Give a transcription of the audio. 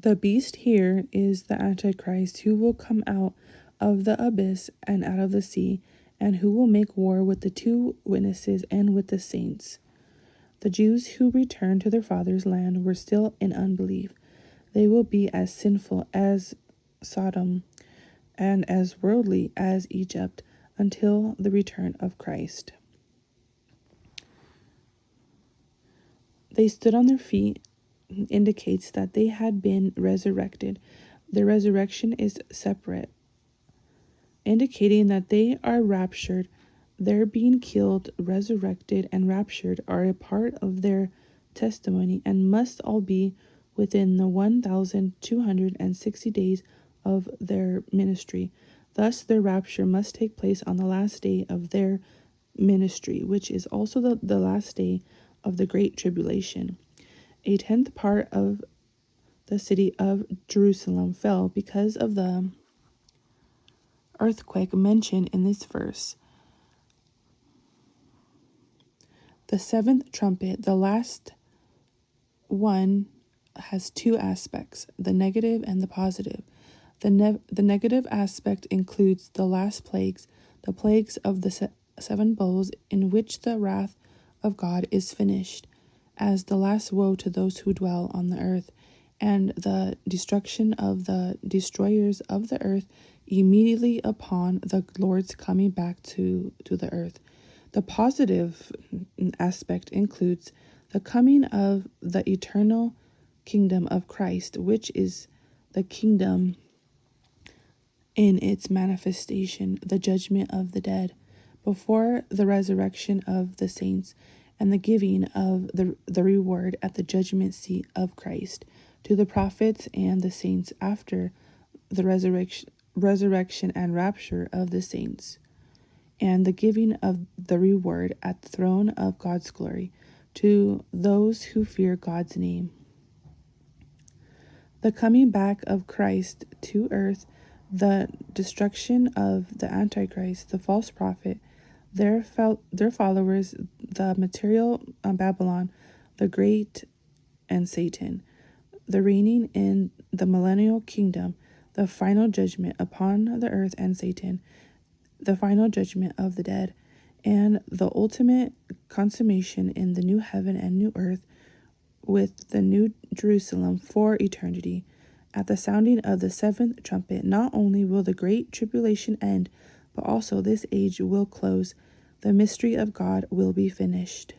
The beast here is the Antichrist, who will come out of the abyss and out of the sea, and who will make war with the two witnesses and with the saints. The Jews who returned to their father's land were still in unbelief. They will be as sinful as Sodom and as worldly as Egypt until the return of Christ. They stood on their feet indicates that they had been resurrected. The resurrection is separate, indicating that they are raptured. Their being killed, resurrected, and raptured are a part of their testimony and must all be within the 1,260 days of their ministry. Thus, their rapture must take place on the last day of their ministry, which is also the last day of the Great Tribulation. A tenth part of the city of Jerusalem fell because of the earthquake mentioned in this verse. The seventh trumpet, the last one, has two aspects, the negative and the positive. The negative aspect includes the last plagues, the plagues of the seven bowls, in which the wrath of God is finished, as the last woe to those who dwell on the earth, and the destruction of the destroyers of the earth immediately upon the Lord's coming back to the earth. The positive aspect includes the coming of the eternal kingdom of Christ, which is the kingdom in its manifestation, the judgment of the dead, before the resurrection of the saints, and the giving of the reward at the judgment seat of Christ to the prophets and the saints after the resurrection and rapture of the saints, and the giving of the reward at the throne of God's glory to those who fear God's name. The coming back of Christ to earth, the destruction of the Antichrist, the false prophet, their followers, the material Babylon, the great, and Satan, the reigning in the millennial kingdom, the final judgment upon the earth and Satan, the final judgment of the dead, and the ultimate consummation in the new heaven and new earth with the new Jerusalem for eternity. At the sounding of the seventh trumpet, not only will the great tribulation end, but also this age will close. The mystery of God will be finished.